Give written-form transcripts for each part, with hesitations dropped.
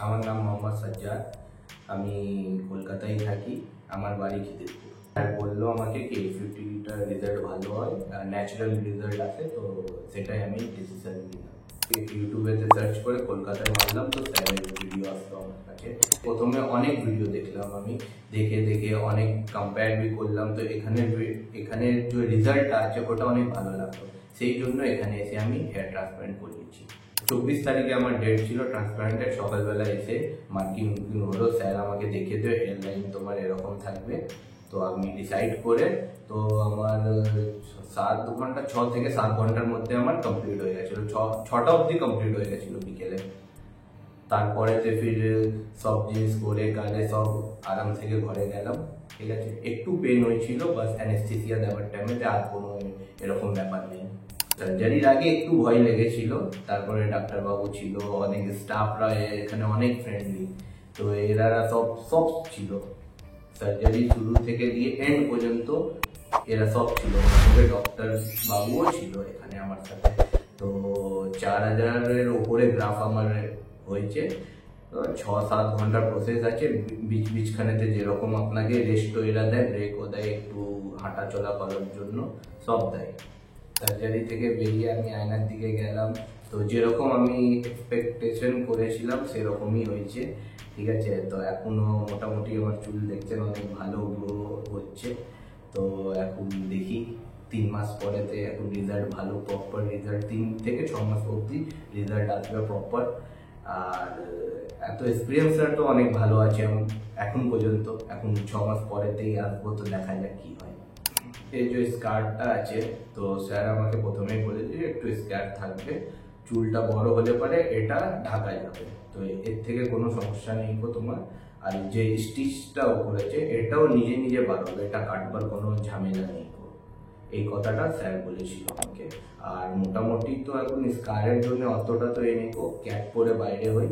আমার নাম মোহাম্মদ সাজ্জাদ। আমি কলকাতায় থাকি। আমার বাড়ি খিদিরপুর। আর বললো আমাকে কি A50টার রেজাল্ট ভালো হয়, ন্যাচারাল রেজাল্ট আসে, তো সেটাই আমি ডিসিশন নিলাম। ইউটিউবেতে সার্চ করে কলকাতায় মারলাম, তো স্যারের ভিডিও আসলো আমার কাছে। প্রথমে অনেক ভিডিও দেখলাম, আমি দেখে দেখে অনেক কম্পেয়ার বি করলাম, তো এখানে যে রেজাল্টটা আছে ওটা অনেক ভালো লাগলো। সেই জন্য এখানে এসে আমি হেয়ার ট্রান্সপ্লান্ট করিয়েছি। 24 তারিখে আমার ডেট ছিল ট্রান্সপ্লান্টের। সকালবেলা এসে মার্কিং হলো, স্যার আমাকে দেখিয়ে দিও হেয়ার লাইন তোমার এরকম থাকবে। তো আমি ডিসাইড করে, তো আমার 6 থেকে 7 ঘন্টার মধ্যে আমার কমপ্লিট হয়ে গেছিলো। 6টা অবধি কমপ্লিট হয়ে গেছিলো বিকেলে। তারপরে ফির সব জিনিস করে কাজে সব আরাম থেকে ঘরে গেলাম। ঠিক আছে, একটু পেন হয়েছিল, বাস অ্যানেস্থেসিয়া দেওয়ার টাইমে, আর কোনো এরকম ব্যাপার নেই। সার্জারির আগে একটু ভয় লেগেছিল, তারপরে ডাক্তারবাবু ছিল, অনেক স্টাফরা এখানে অনেক ফ্রেন্ডলি, তো এরা সব ছিল। সার্জারি শুরু থেকে দিয়ে এন্ড পর্যন্ত এরা সব ছিল। ডক্টর বাবুও ছিল এখানে আমার সাথে। তো 4000-এর উপরে গ্রাফ আমার হয়েছে। 6-7 ঘন্টার প্রসেস আছে। বিচখানেতে যেরকম আপনাকে রেস্ট এরা দেয়, ব্রেকও দেয়, একটু হাঁটা চলা করার জন্য সব দেয়। সার্জারি থেকে বেরিয়ে আমি আয়নার দিকে গেলাম, তো যেরকম আমি এক্সপেকটেশন করেছিলাম সেরকমই হয়েছে। ঠিক আছে, তো এখনো মোটামুটি আমার চুল দেখছেন অনেক ভালো গ্রো হচ্ছে। তো এখন দেখি 3 মাস পরেতে এখন রেজাল্ট ভালো, প্রপার রেজাল্ট 3 থেকে 6 মাস অবধি রেজাল্ট আসবে প্রপার। আর এত এক্সপিরিয়েন্সটা তো অনেক ভালো আছে এখন পর্যন্ত। এখন 6 মাস পরেতেই আসবো, তো দেখা যাক কি হয়। এই যে স্কার্টটা আছে, তো স্যার আমাকে প্রথমেই বলেছে একটু স্কার্ট থাকবে, চুলটা বড় হলে পরে এটা ঢাকা যাবে, তো এর থেকে কোনো সমস্যা নেই গো তোমার। আর যে স্টিচটাও করেছে এটাও নিজে নিজে বাড়বে, এটা কাটবার কোনো ঝামেলা নেই গো। এই কথাটা স্যার বলেছিল আমাকে। আর মোটামুটি তো এখন স্কারের জন্য অতটা তো এ নেই গো, ক্যাপ পরে বাইরে হই,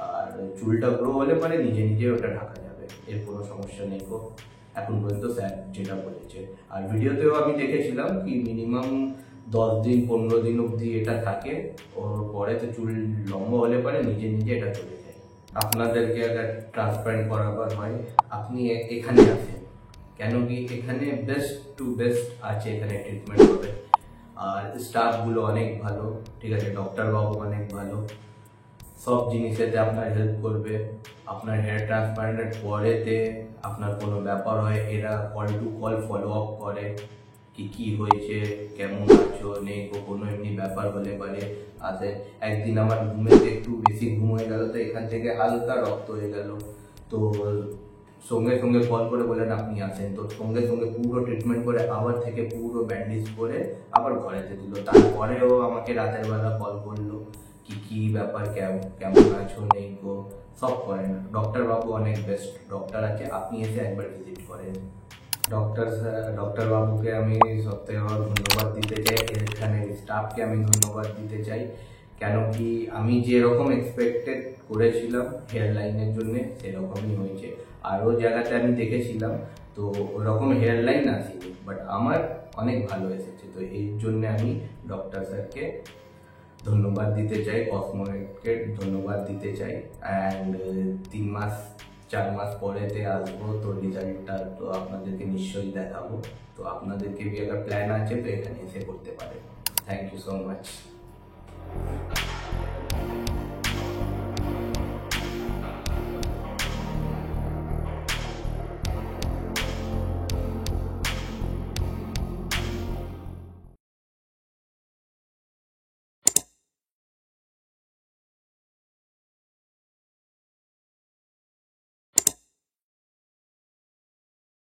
আর চুলটা গ্রো হলে পরে নিজে নিজে ওটা ঢাকা যাবে, এর কোনো সমস্যা নেই গো এখন পর্যন্ত স্যার যেটা বলেছে। আর ভিডিওতেও আমি দেখেছিলাম কি মিনিমাম 10 দিন 15 দিন অবধি এটা থাকে, ওর পরে তো চুল লম্বা হলে পরে নিজে নিজে এটা চলে যায়। আপনাদেরকে আবার ট্রান্সপ্লান্ট করাবার হয়, আপনি এখানে আসেন, কেন কি এখানে বেস্ট টু বেস্ট আছে, এখানে ট্রিটমেন্ট হবে। আর স্টাফগুলো অনেক ভালো, ঠিক আছে, ডক্টর বাবু অনেক ভালো, সব জিনিসেতে আপনার হেল্প করবে। আপনার হেয়ার ট্রান্সপ্লান্টের পরেতে আপনার কোনো ব্যাপার হয়, এরা call to call follow up করে, কি হয়েছে, কেমন আছো, নেই কোনো এমনি ব্যাপার হলে পারে আসে। একদিন আমার ঘুমেতে একটু বেশি ঘুম হয়ে গেল, তো এখান থেকে হালকা রক্ত হয়ে গেল, তো সঙ্গে সঙ্গে কল করে বলেন আপনি আসেন, তো সঙ্গে সঙ্গে পুরো ট্রিটমেন্ট করে আবার থেকে পুরো ব্যান্ডেজ করে আবার ঘরেতে দিল। তারপরেও আমাকে রাতের বেলা কল করলো, কি ব্যাপার, কেমন আছো, নেই গো, সব করেন। ডক্টর বাবু অনেক বেস্ট ডক্টর আছে, আপনি এসে একবার ভিজিট করেন। ডক্টর বাবুকে আমি সবথেকে ধন্যবাদ দিতে চাই, এখানে স্টাফকে আমি ধন্যবাদ দিতে চাই। কেন কি আমি যেরকম এক্সপেক্টেড করেছিলাম হেয়ার লাইনের জন্য সেরকমই হয়েছে। আরও জায়গাতে আমি দেখেছিলাম, তো ওরকম হেয়ার লাইন আসেনি, বাট আমার অনেক ভালো এসেছে। তো এর জন্য আমি ডক্টর স্যারকে ধন্যবাদ দিতে চাই, কসমোকে ধন্যবাদ দিতে চাই। অ্যান্ড 3-4 মাস পরেতে আসবো, তো রেজাল্টটা তো আপনাদেরকে নিশ্চয়ই দেখাবো। তো আপনাদেরকে भी একটা প্ল্যান আছে, তো এখানে এসে করতে পারেন। Thank you so much.